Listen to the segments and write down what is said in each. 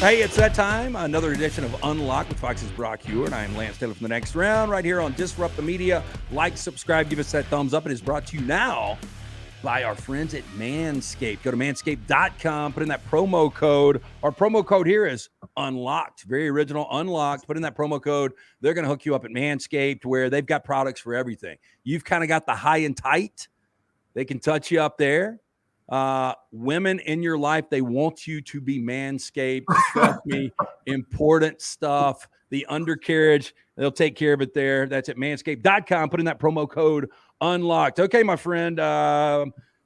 Hey, it's that time. Another edition of Unlocked with Fox's Brock Huard. I am Lance Taylor from The Next Round right here on Disrupt the Media. Like, subscribe, give us that thumbs up. It is brought to you now by our friends at Manscaped. Go to manscaped.com, put in that promo code. Our promo code here is Unlocked. Very original, Unlocked. Put in that promo code. They're going to hook you up at Manscaped where they've got products for everything. You've kind of got the high and tight. They can touch you up there. Women in your life, they want you to be manscaped. Trust me, important stuff. The undercarriage, they'll take care of it there. That's at manscaped.com. Put in that promo code Unlocked. Okay, my friend,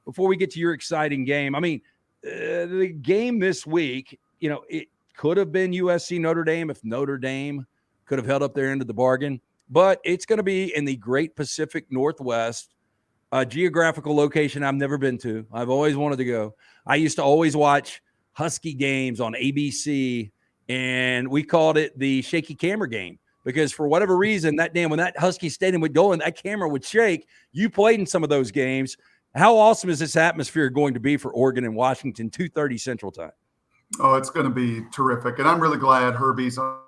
before we get to your exciting game, I mean, the game this week, you know, it could have been USC Notre Dame if Notre Dame could have held up their end of the bargain, but it's going to be in the Great Pacific Northwest. A geographical location I've never been to. I've always wanted to go. I used to always watch Husky games on ABC, and we called it the shaky camera game because for whatever reason, when that Husky stadium would go and that camera would shake, you played in some of those games. How awesome is this atmosphere going to be for Oregon and Washington, 2:30 Central Time? Oh, it's going to be terrific. And I'm really glad Herbie's on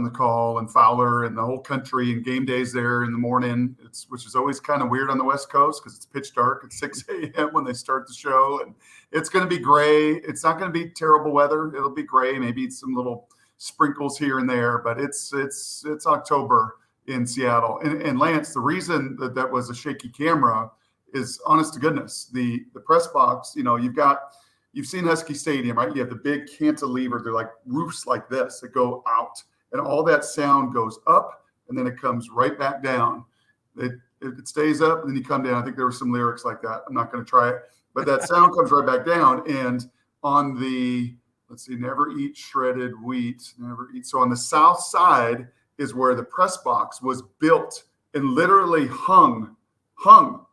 the call and Fowler and the whole country, and game days there in the morning, which is always kind of weird on the West Coast because it's pitch dark at 6 a.m. when they start the show, and it's going to be gray. It's not going to be terrible weather. It'll be gray, maybe some little sprinkles here and there, but it's October in Seattle. And Lance, the reason that was a shaky camera is, honest to goodness, the press box. You know, you've seen Husky Stadium, right? You have the big cantilever. They're like roofs like this that go out. And all that sound goes up, and then it comes right back down. It stays up, and then you come down. I think there were some lyrics like that. I'm not going to try it. But that sound comes right back down. And on the, never eat shredded wheat. Never eat. So on the south side is where the press box was built and literally hung from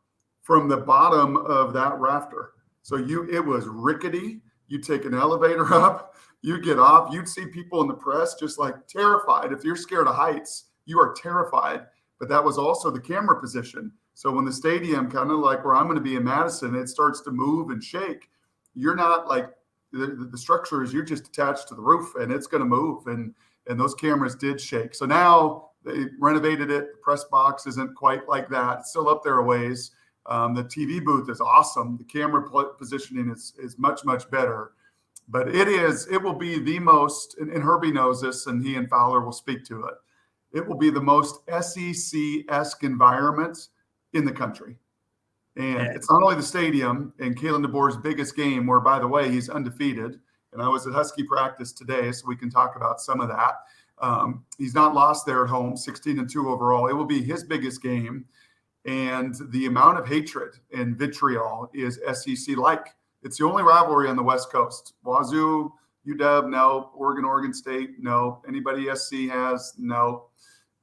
the bottom of that rafter. So it was rickety. You take an elevator up. You get off, you'd see people in the press just like terrified. If you're scared of heights, you are terrified. But that was also the camera position. So when the stadium, kind of like where I'm going to be in Madison, it starts to move and shake, you're not like the structure is, you're just attached to the roof and it's going to move. And those cameras did shake. So now they renovated it. The press box isn't quite like that. It's still up there a ways. The TV booth is awesome. The camera positioning is much, much better. But it will be the most, and Herbie knows this, and he and Fowler will speak to it. It will be the most SEC-esque environment in the country. And it's not only the stadium and Kalen DeBoer's biggest game, where, by the way, he's undefeated. And I was at Husky practice today, so we can talk about some of that. He's not lost there at home, 16-2 overall. It will be his biggest game. And the amount of hatred and vitriol is SEC-like. It's the only rivalry on the West Coast. Wazoo, UW, no. Oregon State, no. Anybody SC has, no.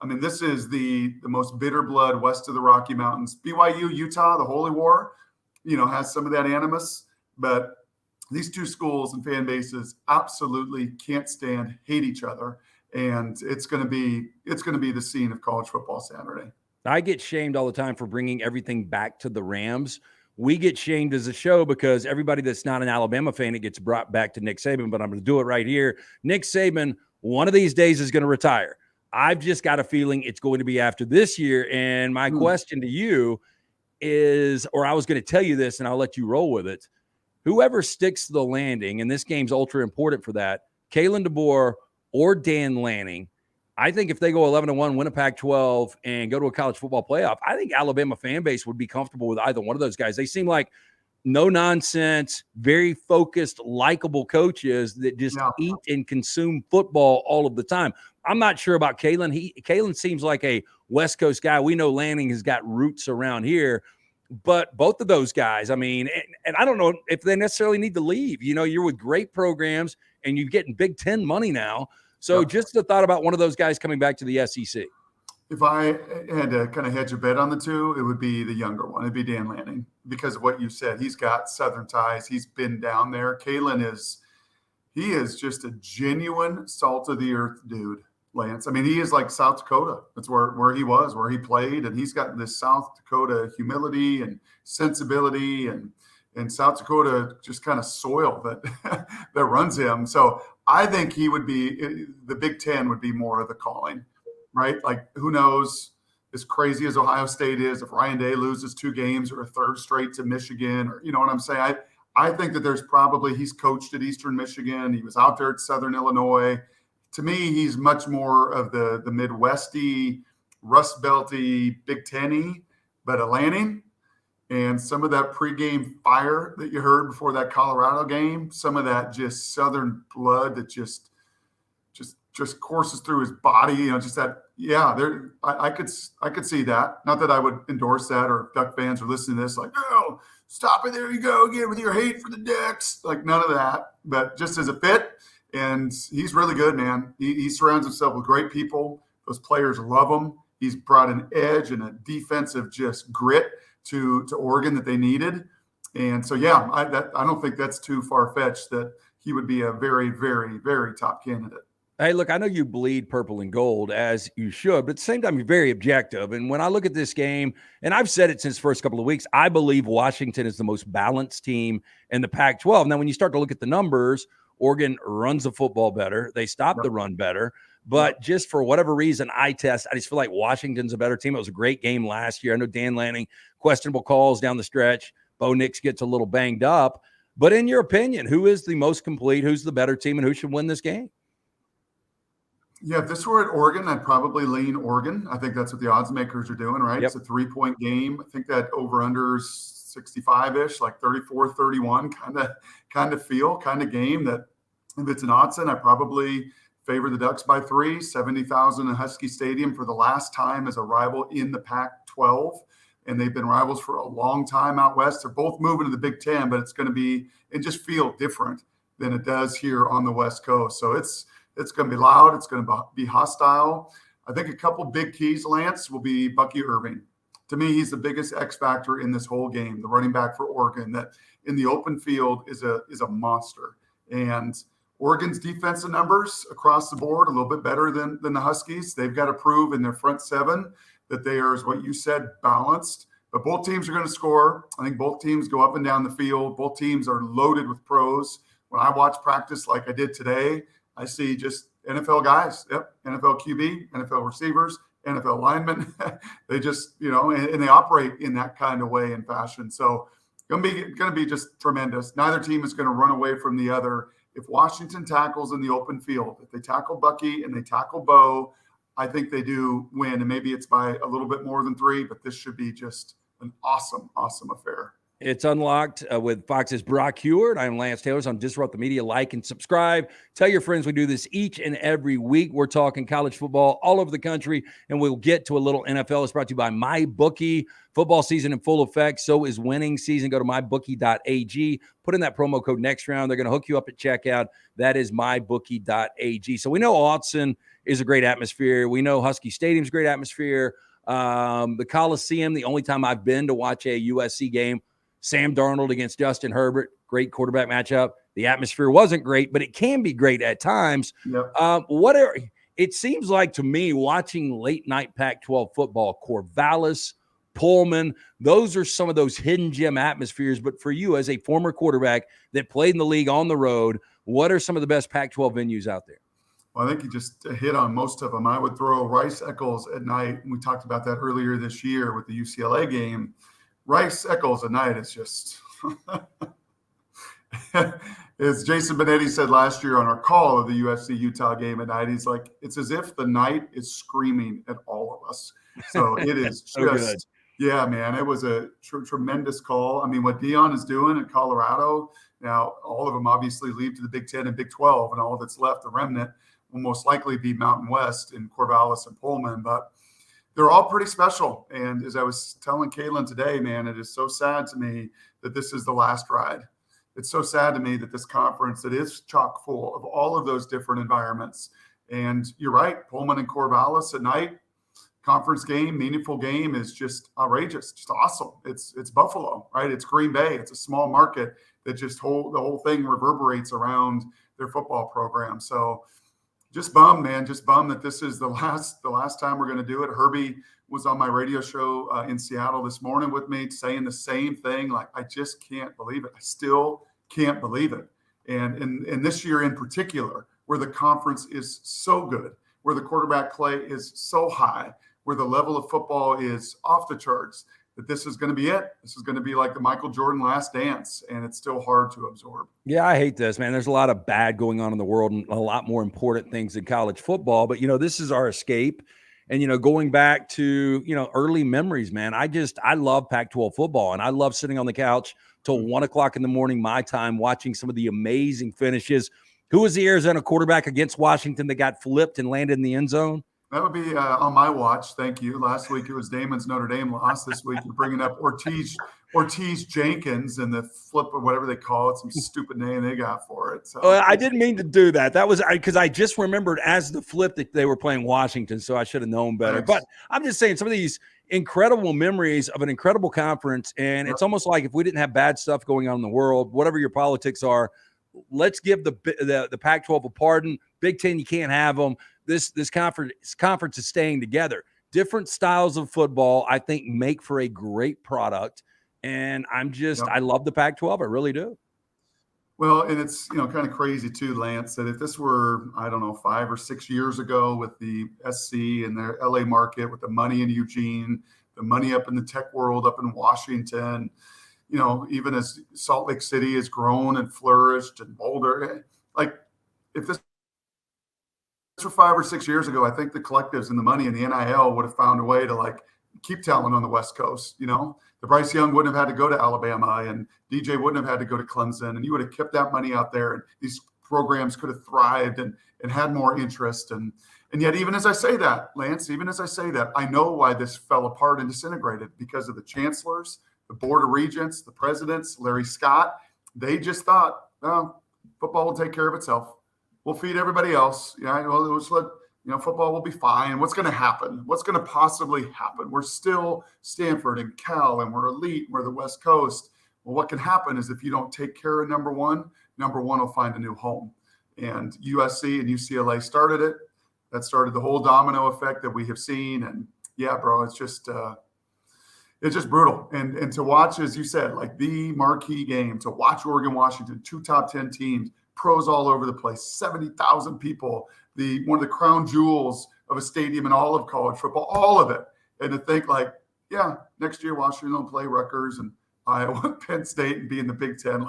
I mean, this is the most bitter blood west of the Rocky Mountains. BYU, Utah, the Holy War, has some of that animus. But these two schools and fan bases absolutely can't stand, hate each other. And it's going to be the scene of college football Saturday. I get shamed all the time for bringing everything back to the Rams. We get shamed as a show because everybody that's not an Alabama fan, it gets brought back to Nick Saban, but I'm going to do it right here. Nick Saban, one of these days, is going to retire. I've just got a feeling it's going to be after this year. And my question to you is, or I was going to tell you this and I'll let you roll with it. Whoever sticks to the landing, and this game's ultra important for that, Kalen DeBoer or Dan Lanning, I think if they go 11-1, win a Pac-12, and go to a college football playoff, I think Alabama fan base would be comfortable with either one of those guys. They seem like no-nonsense, very focused, likable coaches that just eat and consume football all of the time. I'm not sure about Kalen. Kalen seems like a West Coast guy. We know Lanning has got roots around here. But both of those guys, I mean, and I don't know if they necessarily need to leave. You're with great programs, and you're getting Big Ten money now. So just the thought about one of those guys coming back to the SEC. If I had to kind of hedge a bet on the two, it would be the younger one. It'd be Dan Lanning because of what you said. He's got Southern ties. He's been down there. Kalen he is just a genuine salt of the earth dude, Lance. I mean, he is like South Dakota. That's where he was, where he played. And he's got this South Dakota humility and sensibility and South Dakota just kind of soil that runs him. So I think he would be the Big Ten would be more of the calling, right? Like who knows? As crazy as Ohio State is, if Ryan Day loses 2 games or a third straight to Michigan, or you know what I'm saying? I think that there's probably he's coached at Eastern Michigan. He was out there at Southern Illinois. To me, he's much more of the Midwesty, Rust Belty, Big Ten-y, but Atlantic. And some of that pregame fire that you heard before that Colorado game, some of that just Southern blood that just courses through his body, just that. Yeah, there. I could see that. Not that I would endorse that, or if Duck fans are listening to this, like, oh, stop it, there you go again with your hate for the Ducks. Like none of that. But just as a fit, and he's really good, man. He surrounds himself with great people. Those players love him. He's brought an edge and a defensive just grit to Oregon that they needed. And so, yeah, I don't think that's too far-fetched that he would be a very, very, very top candidate. Hey, look, I know you bleed purple and gold, as you should, but at the same time, you're very objective. And when I look at this game, and I've said it since the first couple of weeks, I believe Washington is the most balanced team in the Pac-12. Now, when you start to look at the numbers, Oregon runs the football better. They stop the run better. But just for whatever reason, I just feel like Washington's a better team. It was a great game last year. I know Dan Lanning, questionable calls down the stretch. Bo Nix gets a little banged up. But in your opinion, who is the most complete, who's the better team, and who should win this game? Yeah, if this were at Oregon, I'd probably lean Oregon. I think that's what the odds makers are doing, right? Yep. It's a 3-point game. I think that over-under's 65-ish, like 34-31 kind of feel, kind of game that if it's an oddson, I probably favor the Ducks by 3, 70,000 in Husky Stadium for the last time as a rival in the Pac-12. And they've been rivals for a long time out west. They're both moving to the Big Ten, but it's going to be, it just feel different than it does here on the West Coast. So it's going to be loud. It's going to be hostile. I think a couple big keys, Lance, will be Bucky Irving. To me, he's the biggest X factor in this whole game, the running back for Oregon, that in the open field is a monster. And Oregon's defensive numbers across the board, a little bit better than the Huskies. They've got to prove in their front seven that they are, as what you said, balanced. But both teams are going to score. I think both teams go up and down the field. Both teams are loaded with pros. When I watch practice like I did today, I see just NFL guys. Yep, NFL QB, NFL receivers, NFL linemen. They just, and they operate in that kind of way and fashion. So going to be just tremendous. Neither team is going to run away from the other. If Washington tackles in the open field, if they tackle Bucky and they tackle Bo, I think they do win. And maybe it's by a little bit more than 3, but this should be just an awesome, awesome affair. It's Unlocked with Fox's Brock Huard. I'm Lance Taylor on Disrupt the Media. Like and subscribe. Tell your friends we do this each and every week. We're talking college football all over the country, and we'll get to a little NFL. It's brought to you by MyBookie. Football season in full effect. So is winning season. Go to mybookie.ag. Put in that promo code next round. They're going to hook you up at checkout. That is mybookie.ag. So we know Autzen is a great atmosphere. We know Husky Stadium's a great atmosphere. The Coliseum, the only time I've been to watch a USC game, Sam Darnold against Justin Herbert, great quarterback matchup. The atmosphere wasn't great, but it can be great at times. Yep. It seems like to me, watching late night Pac-12 football, Corvallis, Pullman, those are some of those hidden gem atmospheres. But for you as a former quarterback that played in the league on the road, what are some of the best Pac-12 venues out there? Well, I think you just hit on most of them. I would throw Rice Eccles at night. We talked about that earlier this year with the UCLA game. Rice Eccles at night is just, as Jason Benetti said last year on our call of the USC-Utah game at night, he's like, it's as if the night is screaming at all of us. So it is so just, good. Yeah, man, it was a tremendous call. I mean, what Deion is doing in Colorado, now all of them obviously leave to the Big Ten and Big 12, and all that's left, the remnant, will most likely be Mountain West in Corvallis and Pullman, but they're all pretty special. And as I was telling Kaylin today, man, it is so sad to me that this is the last ride. It's so sad to me that this conference, it is chock full of all of those different environments. And you're right, Pullman and Corvallis at night, conference game, meaningful game is just outrageous, just awesome. It's Buffalo, right? It's Green Bay. It's a small market that just the whole thing reverberates around their football program. So just bummed, man. Just bummed that this is the last time we're going to do it. Herbie was on my radio show in Seattle this morning with me saying the same thing. Like, I just can't believe it. I still can't believe it. And this year in particular, where the conference is so good, where the quarterback play is so high, where the level of football is off the charts, that this is going to be it. This is going to be like the Michael Jordan Last Dance, and it's still hard to absorb. Yeah, I hate this, man. There's a lot of bad going on in the world and a lot more important things than college football. But, this is our escape. And, going back to, early memories, man, I love Pac-12 football. And I love sitting on the couch till 1 o'clock in the morning, my time, watching some of the amazing finishes. Who was the Arizona quarterback against Washington that got flipped and landed in the end zone? That would be on my watch. Thank you. Last week it was Damon's Notre Dame loss. This week you're bringing up Ortiz Jenkins and the flip or whatever they call it, some stupid name they got for it. So I didn't mean to do that. That was because I just remembered as the flip that they were playing Washington, so I should have known better. Thanks. But I'm just saying some of these incredible memories of an incredible conference, and it's almost like if we didn't have bad stuff going on in the world, whatever your politics are, let's give the Pac-12 a pardon. Big Ten, you can't have them. This conference is staying together. Different styles of football, I think, make for a great product. And I love the Pac-12. I really do. Well, and it's, kind of crazy too, Lance, that if this were, 5 or 6 years ago with the SC and their LA market, with the money in Eugene, the money up in the tech world, up in Washington, even as Salt Lake City has grown and flourished and Boulder, like if this were 5 or 6 years ago, I think the collectives and the money and the NIL would have found a way to keep talent on the West Coast. The Bryce Young wouldn't have had to go to Alabama, and DJ wouldn't have had to go to Clemson, and you would have kept that money out there, and these programs could have thrived and had more interest. And yet, even as I say that, Lance, I know why this fell apart and disintegrated, because of the chancellors, the board of regents, the presidents, Larry Scott. They just thought, football will take care of itself. We'll feed everybody else. Football will be fine. What's going to happen? What's going to possibly happen? We're still Stanford and Cal, and we're elite. We're the West Coast. Well, what can happen is if you don't take care of number one will find a new home. And USC and UCLA started it. That started the whole domino effect that we have seen. And yeah, bro, it's just brutal. And to watch, as you said, like the marquee game, to watch Oregon, Washington, 2 top 10 teams, pros all over the place, 70,000 people, one of the crown jewels of a stadium in all of college football, all of it. And to think next year Washington will play Rutgers and Iowa, Penn State, and be in the Big Ten.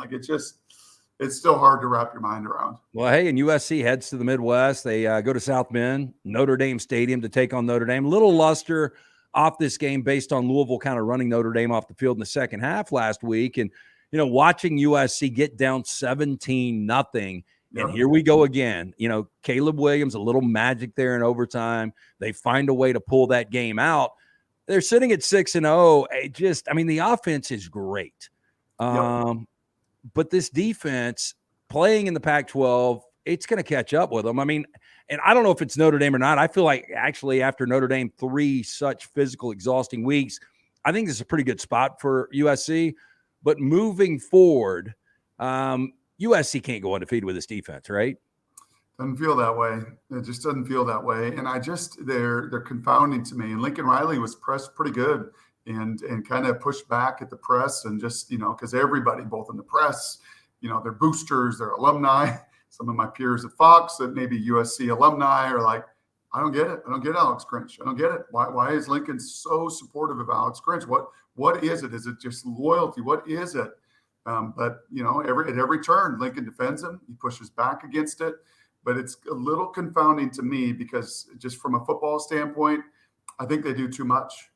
It's still hard to wrap your mind around. Well, hey, and USC heads to the Midwest. They go to South Bend, Notre Dame Stadium to take on Notre Dame. A little luster off this game based on Louisville kind of running Notre Dame off the field in the second half last week. And, watching USC get down 17-0, and here we go again. Caleb Williams, a little magic there in overtime. They find a way to pull that game out. They're sitting at 6-0. The offense is great. But this defense playing in the Pac-12, it's going to catch up with them. And I don't know if it's Notre Dame or not. I feel like actually after Notre Dame 3 such physical, exhausting weeks, I think this is a pretty good spot for USC. But moving forward, USC can't go undefeated with this defense, right? Doesn't feel that way. It just doesn't feel that way. And they're confounding to me. And Lincoln Riley was pressed pretty good and kind of pushed back at the press, and just, because everybody, both in the press, they're boosters, they're alumni. Some of my peers at Fox that maybe USC alumni are like, I don't get it. I don't get Alex Grinch. I don't get it. Why is Lincoln so supportive of Alex Grinch? What is it? Is it just loyalty? What is it? But at every turn, Lincoln defends him. He pushes back against it. But it's a little confounding to me, because just from a football standpoint, I think they do too much.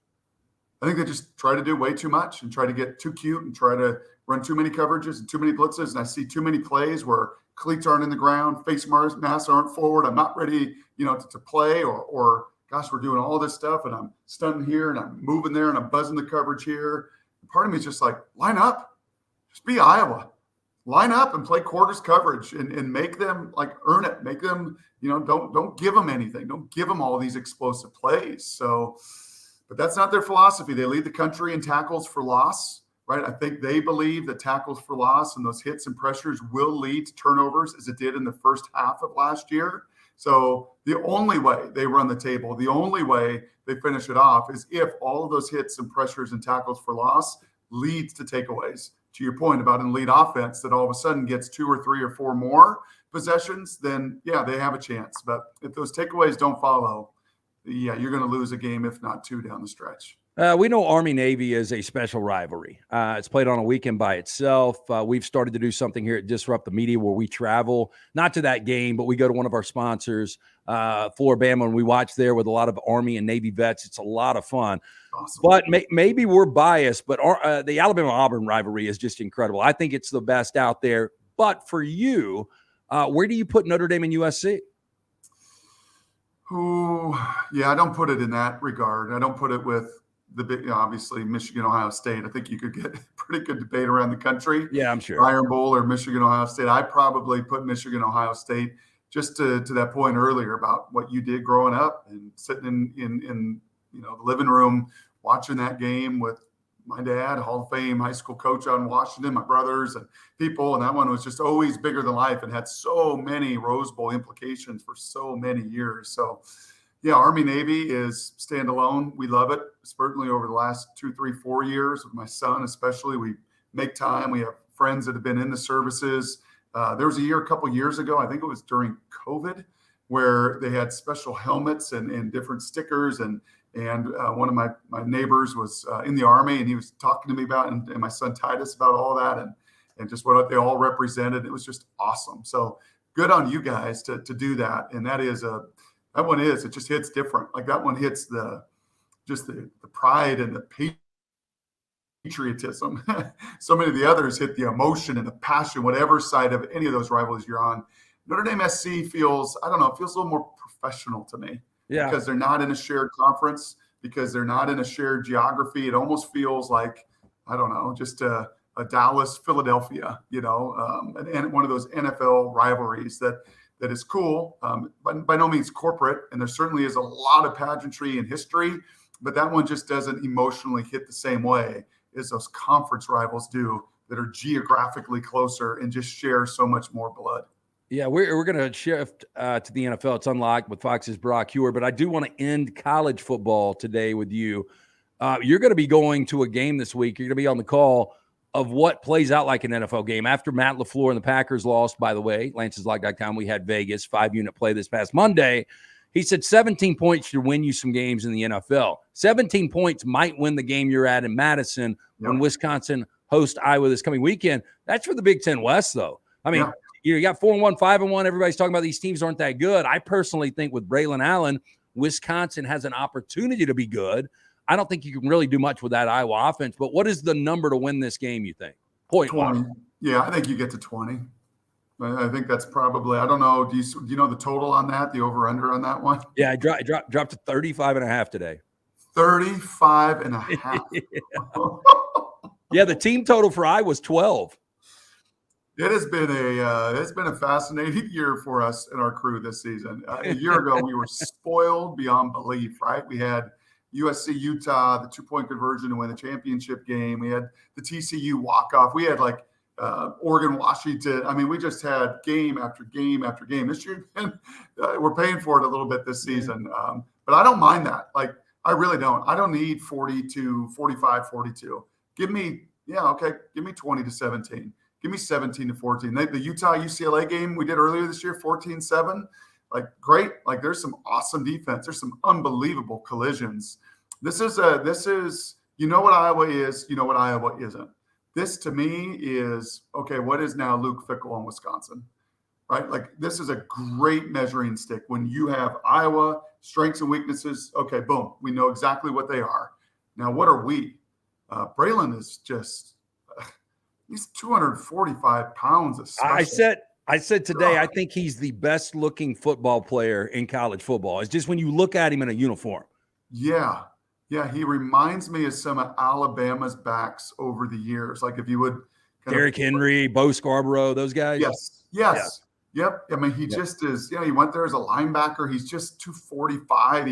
I think they just try to do way too much and try to get too cute and try to run too many coverages and too many blitzes. And I see too many plays where cleats aren't in the ground, face masks aren't forward. I'm not ready, to play, or gosh, we're doing all this stuff and I'm stunting here and I'm moving there and I'm buzzing the coverage here. And part of me is just like, line up, just be Iowa. Line up and play quarters coverage and make them earn it. Make them, don't give them anything. Don't give them all these explosive plays. So, but that's not their philosophy. They lead the country in tackles for loss, right? I think they believe that tackles for loss and those hits and pressures will lead to turnovers, as it did in the first half of last year. So the only way they run the table, the only way they finish it off, is if all of those hits and pressures and tackles for loss leads to takeaways. To your point about an elite offense that all of a sudden gets 2 or 3 or 4 more, possessions, then yeah, they have a chance. But if those takeaways don't follow, yeah, you're going to lose a game, if not two, down the stretch. We know Army-Navy is a special rivalry. It's played on a weekend by itself. We've started to do something here at Disrupt the Media where we travel, not to that game, but we go to one of our sponsors, Floribama, and we watch there with a lot of Army and Navy vets. It's a lot of fun. Awesome. But maybe we're biased, but the Alabama-Auburn rivalry is just incredible. I think it's the best out there. But for you, where do you put Notre Dame and USC? Yeah, I don't put it in that regard. I don't put it with the big, obviously, Michigan, Ohio State. I think you could get pretty good debate around the country. Yeah, I'm sure. Iron Bowl or Michigan, Ohio State. I probably put Michigan, Ohio State, just to that point earlier about what you did growing up and sitting in the living room watching that game with my dad, Hall of Fame high school coach out in Washington, my brothers and people. And that one was just always bigger than life and had so many Rose Bowl implications for so many years. So, yeah, Army-Navy is standalone. We love it, certainly over the last 2, 3, 4 years with my son especially. We make time. We have friends that have been in the services. There was a couple years ago, I think it was during COVID, where they had special helmets and different stickers. And one of my neighbors was in the Army, and he was talking to me about, and my son Titus, about all that and just what they all represented. It was just awesome. So good on you guys to do that. And it just hits different. Like that one hits the pride and the patriotism. So many of the others hit the emotion and the passion, whatever side of any of those rivalries you're on. Notre Dame SC feels a little more professional to me. Yeah. Because they're not in a shared conference, because they're not in a shared geography. It almost feels like, I don't know, just a Dallas, Philadelphia, and one of those NFL rivalries that is cool, but by no means corporate. And there certainly is a lot of pageantry and history, but that one just doesn't emotionally hit the same way as those conference rivals do that are geographically closer and just share so much more blood. Yeah, we're going to shift to the NFL. It's Unlocked with Fox's Brock Huard, but I do want to end college football today with you. You're going to be going to a game this week. You're going to be on the call of what plays out like an NFL game. After Matt LaFleur and the Packers lost, by the way, Lance'sLock.com, we had Vegas, 5-unit play this past Monday. He said 17 points should win you some games in the NFL. 17 points might win the game you're at in Madison when Wisconsin hosts Iowa this coming weekend. That's for the Big Ten West, though. I mean, you got 4-1, 5-1. Everybody's talking about these teams aren't that good. I personally think with Braylon Allen, Wisconsin has an opportunity to be good. I don't think you can really do much with that Iowa offense. But what is the number to win this game, you think? 20. Yeah, I think you get to 20. I think that's probably, I don't know. Do you know the total on that, the over-under on that one? Yeah, I dropped to 35.5 today. 35.5. Yeah, the team total for Iowa was 12. It has been a fascinating year for us and our crew this season. A year ago, we were spoiled beyond belief, right? We had USC Utah, the 2-point conversion to win the championship game. We had the TCU walk-off. We had Oregon, Washington. I mean, we just had game after game after game. This year, we're paying for it a little bit this season. But I don't mind that. I really don't. I don't need 42, 45, 42. Give me 20-17. Give me 17-14. The Utah UCLA game we did earlier this year, 14-7. Great. There's some awesome defense. There's some unbelievable collisions. This is what Iowa is, what Iowa isn't. This to me is, okay, what is now Luke Fickell in Wisconsin, right? This is a great measuring stick. When you have Iowa, strengths and weaknesses, okay, boom, we know exactly what they are. Now, what are we? Braylon is just, he's 245 pounds of special. I said today, I think he's the best looking football player in college football. It's just when you look at him in a uniform. Yeah. Yeah. He reminds me of some of Alabama's backs over the years. If you would. Derrick Henry, Bo Scarborough, those guys. Yes. Yep. I mean, he just is, he went there as a linebacker. He's just 245.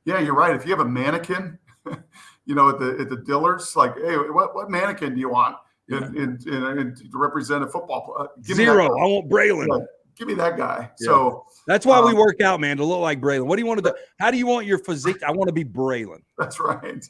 You're right. If you have a mannequin, at the Dillards, hey, what mannequin do you want? And to represent a football Zero. I want Braylon. Yeah, give me that guy. Yeah. So that's why we work out, man, to look like Braylon. What do you want to do? How do you want your physique? I want to be Braylon. That's right.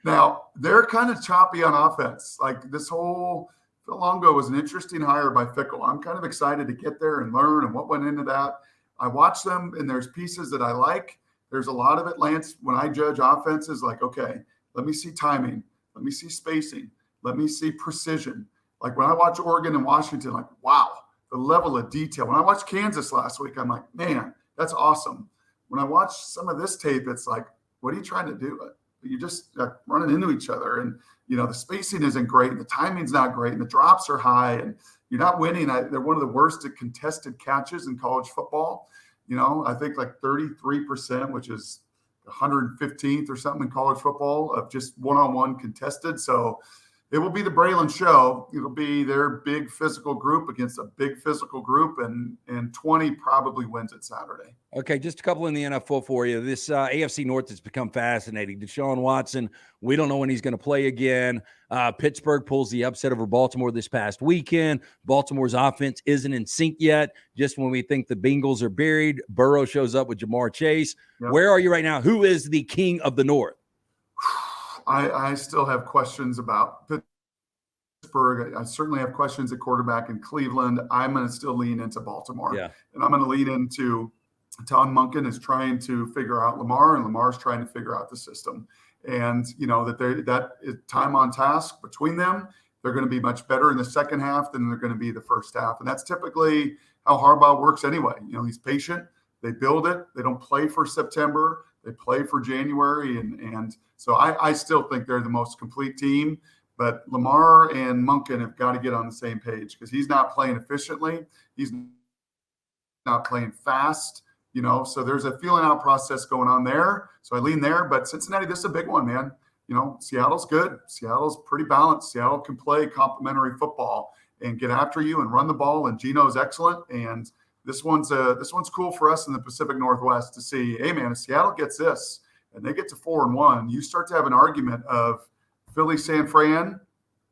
Now they're kind of choppy on offense. This whole Phil Longo was an interesting hire by Fickle. I'm kind of excited to get there and learn and what went into that. I watch them, and there's pieces that I like. There's a lot of it, Lance, when I judge offenses, like, okay, let me see timing. Let me see spacing. Let me see precision. Like when I watch Oregon and Washington, like, wow, the level of detail. When I watched Kansas last week, I'm like, man, that's awesome. When I watch some of this tape, it's like, what are you trying to do? You're just running into each other. And, the spacing isn't great. And the timing's not great. And the drops are high. And you're not winning. They're one of the worst at contested catches in college football. I think like 33%, which is 115th or something in college football of just one-on-one contested. So it will be the Braylon show. It'll be their big physical group against a big physical group, and 20 probably wins it Saturday. Okay, just a couple in the NFL for you. This AFC North has become fascinating. Deshaun Watson, we don't know when he's going to play again. Pittsburgh pulls the upset over Baltimore this past weekend. Baltimore's offense isn't in sync yet. Just when we think the Bengals are buried, Burrow shows up with Jamar Chase. Yep. Where are you right now? Who is the king of the North? I still have questions about Pittsburgh. I certainly have questions at quarterback in Cleveland. I'm going to still lean into Baltimore. Yeah. And I'm going to lean into Todd Monken is trying to figure out Lamar, and Lamar's trying to figure out the system. And, that is time on task between them. They're going to be much better in the second half than they're going to be the first half. And that's typically how Harbaugh works anyway. He's patient. They build it. They don't play for September. They play for January. And so I still think they're the most complete team. But Lamar and Monken have got to get on the same page because he's not playing efficiently. He's not playing fast, so there's a feeling out process going on there. So I lean there. But Cincinnati, this is a big one, man. Seattle's good. Seattle's pretty balanced. Seattle can play complementary football and get after you and run the ball. And Geno's excellent. And this one's cool for us in the Pacific Northwest to see, hey, man, if Seattle gets this and they get to 4-1, you start to have an argument of Philly, San Fran,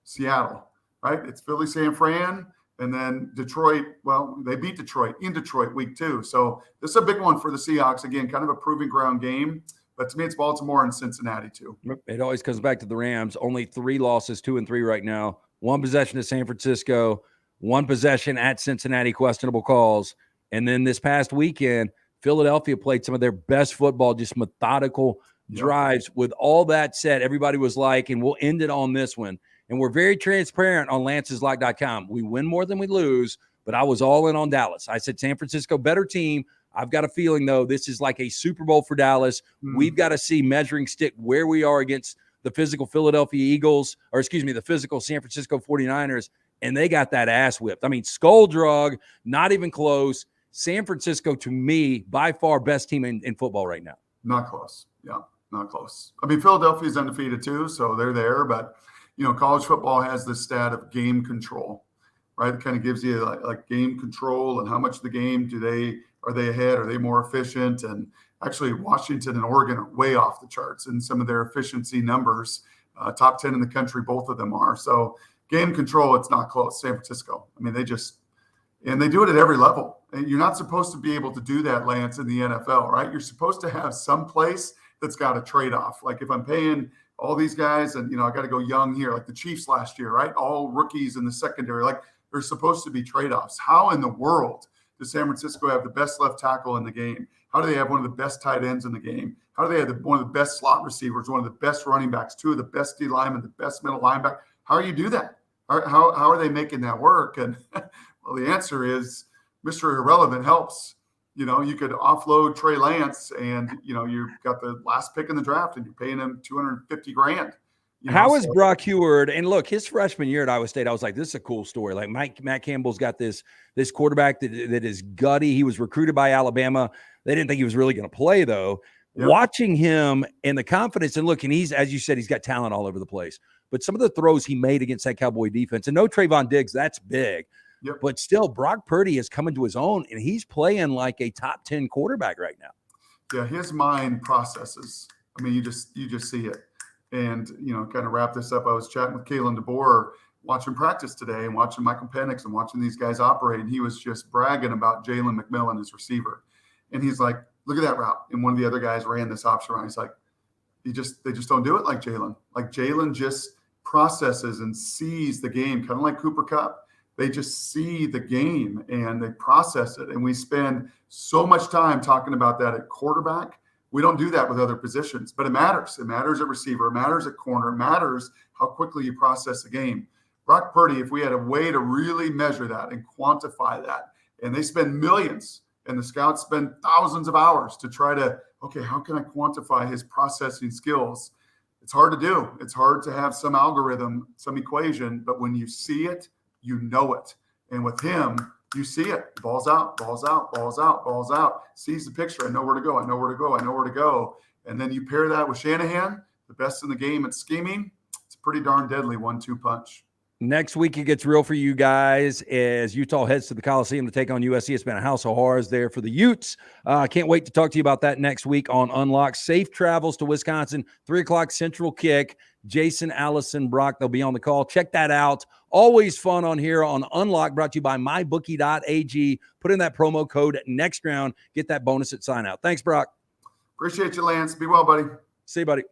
Seattle, right? It's Philly, San Fran, and then Detroit. Well, they beat Detroit in Detroit week 2. So this is a big one for the Seahawks. Again, kind of a proving ground game. But to me, it's Baltimore and Cincinnati too. It always comes back to the Rams. Only 3 losses, 2-3 right now. 1 possession to San Francisco, 1 possession at Cincinnati, questionable calls. And then this past weekend, Philadelphia played some of their best football, just methodical drives. With all that said, everybody was like, and we'll end it on this one. And we're very transparent on lanceslock.com. We win more than we lose, but I was all in on Dallas. I said San Francisco, better team. I've got a feeling, though, this is like a Super Bowl for Dallas. We've got to see measuring stick where we are against the physical Philadelphia Eagles, the physical San Francisco 49ers, and they got that ass whipped. I mean, skull drug, not even close. San Francisco, to me, by far best team in football right now. Not close. Yeah, not close. I mean, Philadelphia's undefeated too, so they're there. But, college football has this stat of game control, right? It kind of gives you like game control and how much of the game are they ahead? Are they more efficient? And actually, Washington and Oregon are way off the charts in some of their efficiency numbers. Top 10 in the country, both of them are. So game control, it's not close. San Francisco. I mean, they do it at every level. And you're not supposed to be able to do that, Lance, in the NFL, right? You're supposed to have some place that's got a trade-off. Like if I'm paying all these guys and, I got to go young here, like the Chiefs last year, right? All rookies in the secondary, like there's supposed to be trade-offs. How in the world does San Francisco have the best left tackle in the game? How do they have one of the best tight ends in the game? How do they have one of the best slot receivers, one of the best running backs, 2 of the best D linemen, the best middle linebacker? How do you do that? How are they making that work? And well, the answer is Mr. Irrelevant helps. You could offload Trey Lance and, you've got the last pick in the draft and you're paying him $250,000. How is Brock Huard? And look, his freshman year at Iowa State, I was like, this is a cool story. Like Matt Campbell's got this quarterback that is gutty. He was recruited by Alabama. They didn't think he was really going to play, though. Yep. Watching him and the confidence, and look, and he's, as you said, he's got talent all over the place. But some of the throws he made against that Cowboy defense, and no Trayvon Diggs, that's big. Yep. But still, Brock Purdy is coming to his own, and he's playing like a top 10 quarterback right now. Yeah, his mind processes. I mean, you just see it. And, kind of wrap this up, I was chatting with Kalen DeBoer, watching practice today and watching Michael Penix and watching these guys operate. And he was just bragging about Jalen McMillan, his receiver. And he's like, look at that route. And one of the other guys ran this option route. He's like, they just don't do it like Jalen. Like Jalen just processes and sees the game, kind of like Cooper Kupp. They just see the game and they process it. And we spend so much time talking about that at quarterback. We don't do that with other positions, but it matters. It matters at receiver. It matters at corner. It matters how quickly you process the game. Brock Purdy, if we had a way to really measure that and quantify that, and they spend millions and the scouts spend thousands of hours to try to, okay, how can I quantify his processing skills? It's hard to do. It's hard to have some algorithm, some equation, but when you see it, you know it. And with him, you see it. Balls out, balls out, balls out, balls out. Sees the picture. I know where to go. I know where to go. I know where to go. And then you pair that with Shanahan, the best in the game at scheming. It's a pretty darn deadly 1-2 punch. Next week, it gets real for you guys as Utah heads to the Coliseum to take on USC. It's been a house of horrors there for the Utes. I can't wait to talk to you about that next week on Unlocked. Safe travels to Wisconsin, 3 o'clock Central kick. Jason, Allison, Brock, they'll be on the call. Check that out. Always fun on here on Unlock, brought to you by mybookie.ag. Put in that promo code next round. Get that bonus at sign out. Thanks, Brock. Appreciate you, Lance. Be well, buddy. See you, buddy.